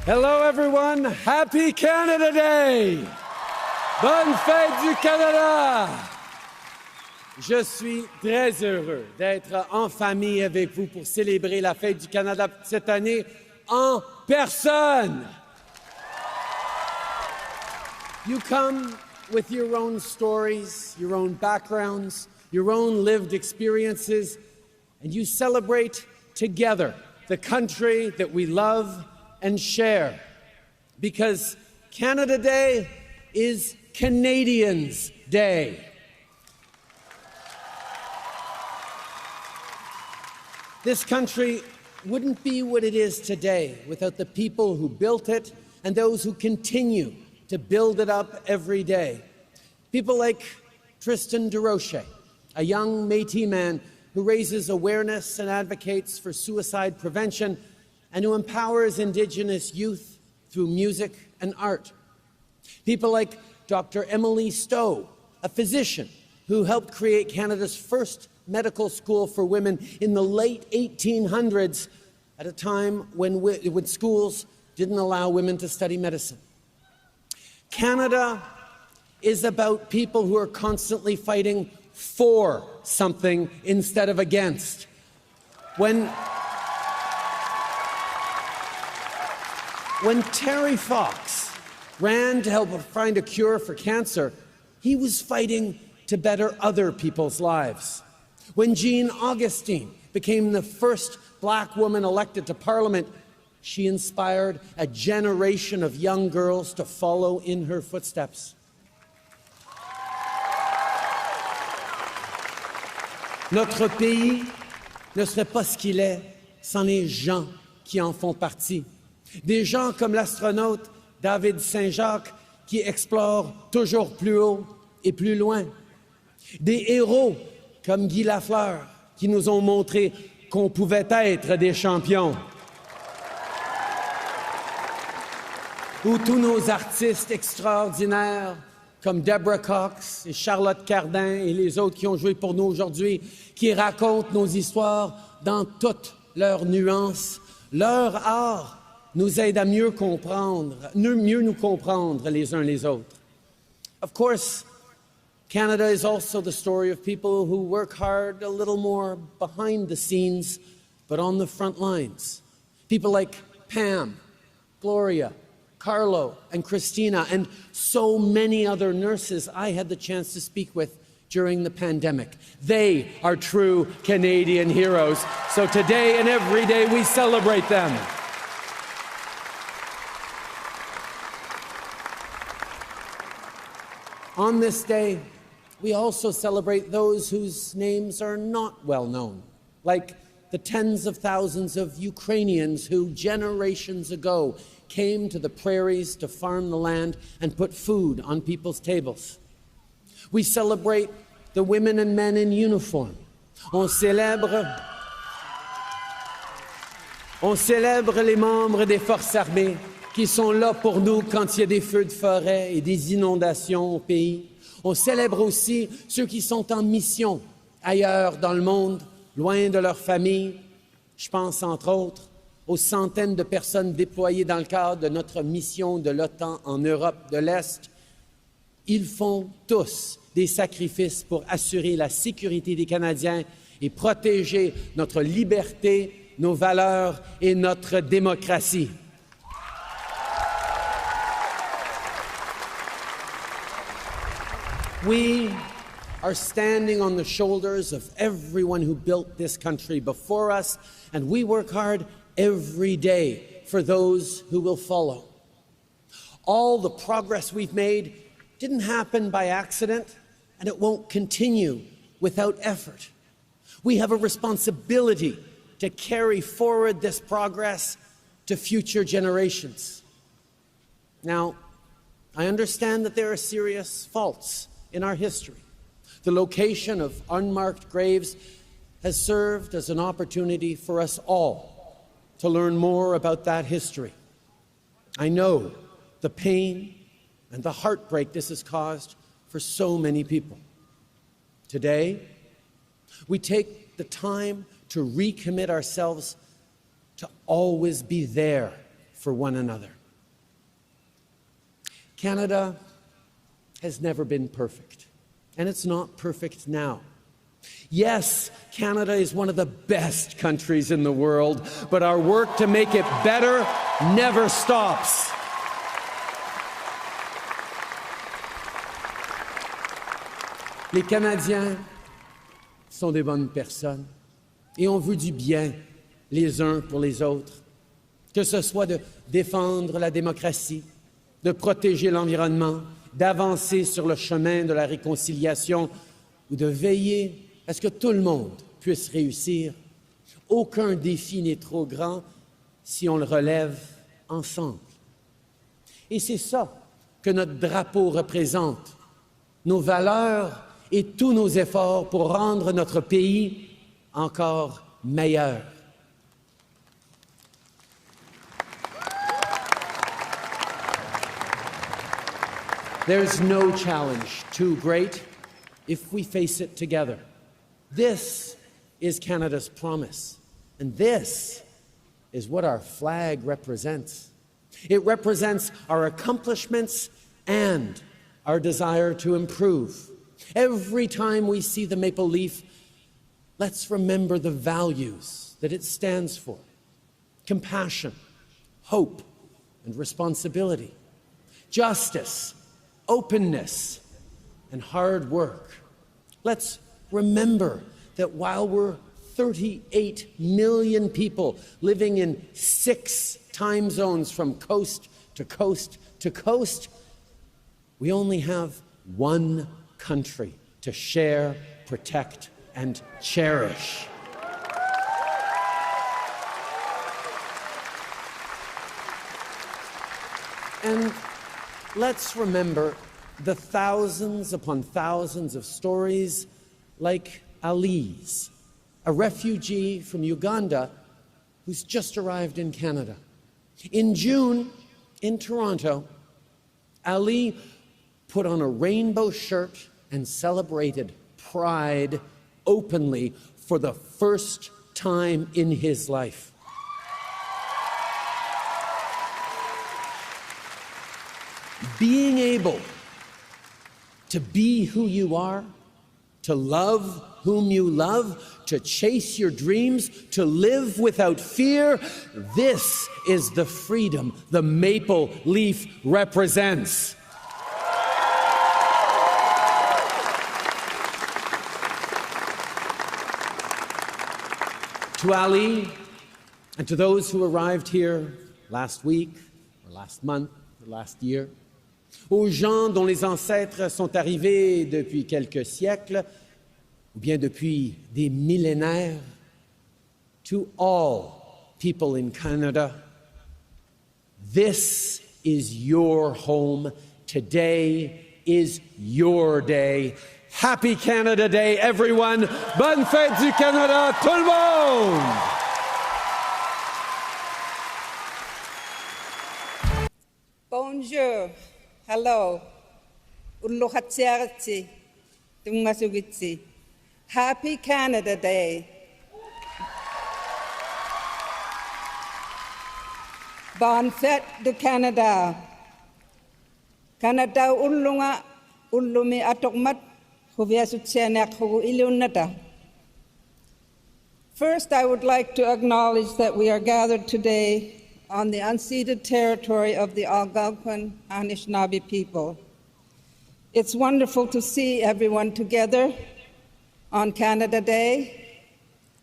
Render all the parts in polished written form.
Hello everyone, Happy Canada Day! Bonne fête du Canada! Je suis très heureux d'être en famille avec vous pour célébrer la fête du Canada cette année en personne. You come with your own stories, your own backgrounds, your own lived experiences, and you celebrate together the country that we love and share, because Canada Day is Canadians' Day. This country wouldn't be what it is today without the people who built it and those who continue to build it up every day. People like Tristan DeRoche, a young Métis man who raises awareness and advocates for suicide prevention and who empowers Indigenous youth through music and art. People like Dr. Emily Stowe, a physician who helped create Canada's first medical school for women in the late 1800s at a time when schools didn't allow women to study medicine. Canada is about people who are constantly fighting for something instead of against. When Terry Fox ran to help find a cure for cancer, he was fighting to better other people's lives. When Jean Augustine became the first Black woman elected to Parliament, she inspired a generation of young girls to follow in her footsteps. Notre pays ne serait pas ce qu'il est sans les gens qui en font partie. Des gens comme l'astronaute David Saint-Jacques qui explore toujours plus haut et plus loin. Des héros comme Guy Lafleur qui nous ont montré qu'on pouvait être des champions. Ou tous nos artistes extraordinaires comme Deborah Cox et Charlotte Cardin et les autres qui ont joué pour nous aujourd'hui, qui racontent nos histoires dans toutes leurs nuances. Leur art nous aide à mieux nous comprendre les uns les autres. Of course, Canada is also the story of people who work hard a little more behind the scenes, but on the front lines. People like Pam, Gloria, Carlo, and Christina, and so many other nurses I had the chance to speak with during the pandemic. They are true Canadian heroes. So today and every day we celebrate them. On this day, we also celebrate those whose names are not well known, like the tens of thousands of Ukrainians who generations ago came to the prairies to farm the land and put food on people's tables. We celebrate the women and men in uniform. On célèbre les membres des forces armées qui sont là pour nous quand il y a des feux de forêt et des inondations au pays. On célèbre aussi ceux qui sont en mission ailleurs dans le monde, loin de leur famille. Je pense entre autres aux centaines de personnes déployées dans le cadre de notre mission de l'OTAN en Europe de l'Est. Ils font tous des sacrifices pour assurer la sécurité des Canadiens et protéger notre liberté, nos valeurs et notre démocratie. We are standing on the shoulders of everyone who built this country before us, and we work hard every day for those who will follow. All the progress we've made didn't happen by accident, and it won't continue without effort. We have a responsibility to carry forward this progress to future generations. Now, I understand that there are serious faults in our history. The location of unmarked graves has served as an opportunity for us all to learn more about that history. I know the pain and the heartbreak this has caused for so many people. Today, we take the time to recommit ourselves to always be there for one another. Canada has never been perfect, and it's not perfect now. Yes, Canada is one of the best countries in the world, but our work to make it better never stops. Les Canadiens sont des bonnes personnes et on veut du bien les uns pour les autres, que ce soit de défendre la démocratie, de protéger l'environnement, d'avancer sur le chemin de la réconciliation ou de veiller à ce que tout le monde puisse réussir. Aucun défi n'est trop grand si on le relève ensemble. Et c'est ça que notre drapeau représente, nos valeurs et tous nos efforts pour rendre notre pays encore meilleur. There's no challenge too great if we face it together. This is Canada's promise, and this is what our flag represents. It represents our accomplishments and our desire to improve. Every time we see the maple leaf, let's remember the values that it stands for: compassion, hope, and responsibility, justice, openness, and hard work. Let's remember that while we're 38 million people living in 6 time zones from coast to coast to coast, we only have one country to share, protect, and cherish. And let's remember the thousands upon thousands of stories like Ali's, a refugee from Uganda who's just arrived in Canada. In June, in Toronto, Ali put on a rainbow shirt and celebrated Pride openly for the first time in his life. Being able to be who you are, to love whom you love, to chase your dreams, to live without fear, this is the freedom the maple leaf represents. To Ali and to those who arrived here last week, or last month, or last year, aux gens dont les ancêtres sont arrivés depuis quelques siècles, ou bien depuis des millénaires, to all people in Canada, this is your home. Today is your day. Happy Canada Day, everyone! Bonne fête du Canada, tout le monde! Bonjour, hello, Ulluhatsiaratsi, Tummasugitsi. Happy Canada Day. Bonne fête du Canada. Canada ullunga ullumi atokmat huviasutsianak hugu ilunata. First, I would like to acknowledge that we are gathered today on the unceded territory of the Algonquin Anishinaabe people. It's wonderful to see everyone together on Canada Day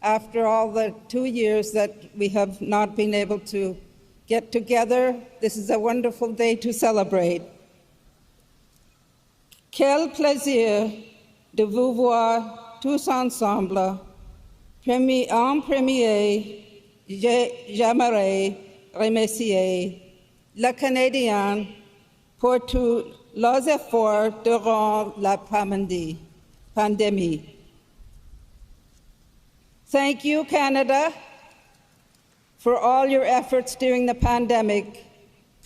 after all the 2 years that we have not been able to get together. This is a wonderful day to celebrate. Quel plaisir de vous voir tous ensemble. En premier, j'aimerais remercier le Canadien pour tous leurs efforts durant la pandémie. Thank you, Canada, for all your efforts during the pandemic,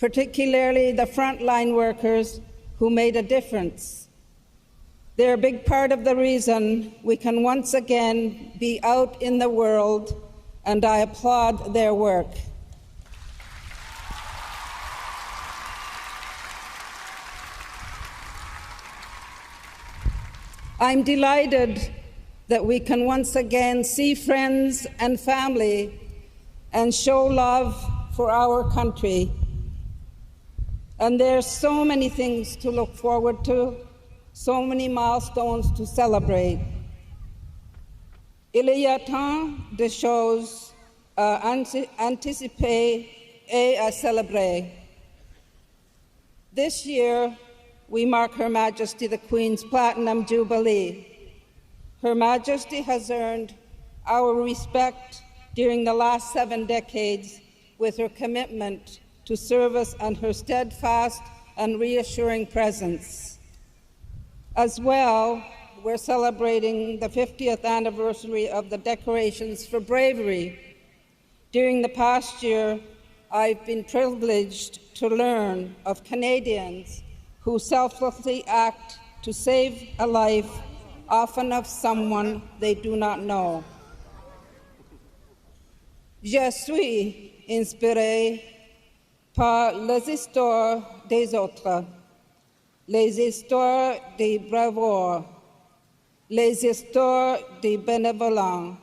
particularly the frontline workers who made a difference. They're a big part of the reason we can once again be out in the world, and I applaud their work. I'm delighted that we can once again see friends and family and show love for our country. And there's so many things to look forward to, so many milestones to celebrate. Il y a tant de choses à anticiper et à célébrer. This year, we mark Her Majesty the Queen's Platinum Jubilee. Her Majesty has earned our respect during the last 7 decades with her commitment to service and her steadfast and reassuring presence. As well, we're celebrating the 50th anniversary of the Decorations for Bravery. During the past year, I've been privileged to learn of Canadians who selflessly act to save a life, often of someone they do not know. Je suis inspirée par les histoires des autres, les histoires de bravoure, les histoires de bénévolence,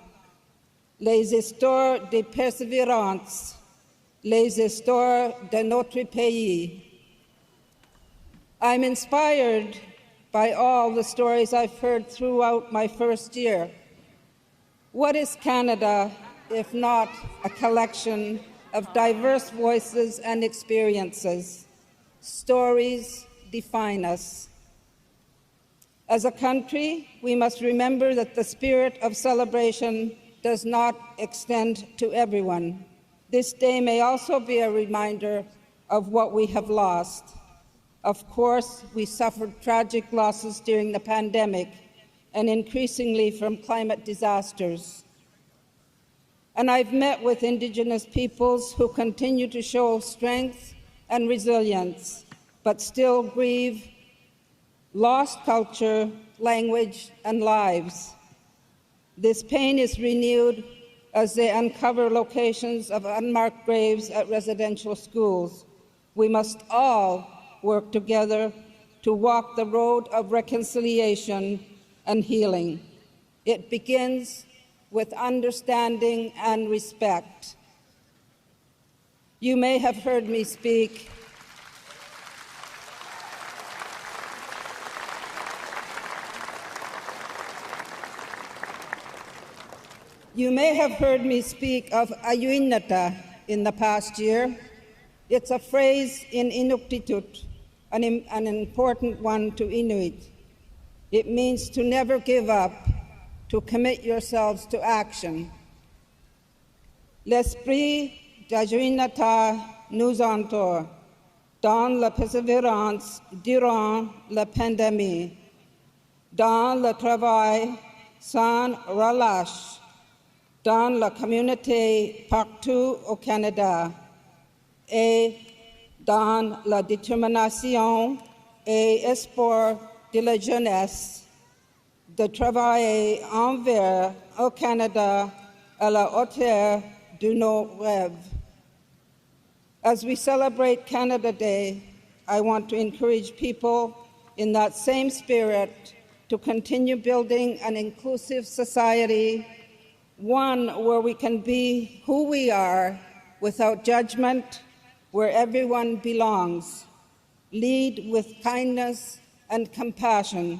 les histoires de persévérance, les histoires de notre pays. I'm inspired by all the stories I've heard throughout my first year. What is Canada if not a collection of diverse voices and experiences? Stories define us. As a country, we must remember that the spirit of celebration does not extend to everyone. This day may also be a reminder of what we have lost. Of course, we suffered tragic losses during the pandemic and increasingly from climate disasters. And I've met with Indigenous peoples who continue to show strength and resilience, but still grieve lost culture, language, and lives. This pain is renewed as they uncover locations of unmarked graves at residential schools. We must all work together to walk the road of reconciliation and healing. It begins with understanding and respect. You may have heard me speak of Ayuinata in the past year. It's a phrase in Inuktitut, an important one to Inuit. It means to never give up, to commit yourselves to action. L'esprit d'Ayuinata nous entoure dans la persévérance durant la pandémie, dans le travail sans relâche, dans la communauté partout au Canada, et dans la détermination et espoir de la jeunesse de travailler envers au Canada à la hauteur de nos rêves. As we celebrate Canada Day, I want to encourage people in that same spirit to continue building an inclusive society, one where we can be who we are without judgment, where everyone belongs. Lead with kindness and compassion.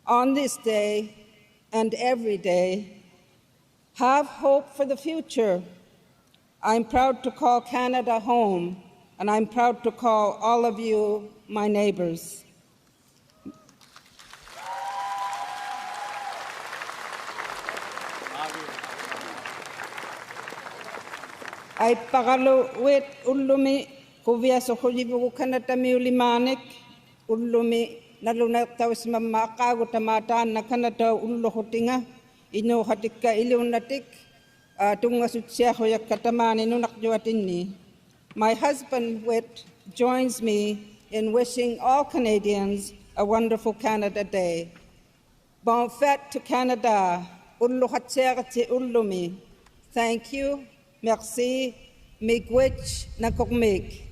On this day and every day, have hope for the future. I'm proud to call Canada home, and I'm proud to call all of you my neighbors. Ay pagaluwit ulumi kuvia so kujibu kanata miulimanik ulumi nalunataw si mamakago tamataan na kanata ullohotinga ino hatika ilunatik tunga sutsiya hoyak katamani nunakjuatinni. My husband Whit joins me in wishing all Canadians a wonderful Canada Day. Bon fête to Canada. Ulluhatserte ullumi. Thank you. Merci. Miigwech na kokmig.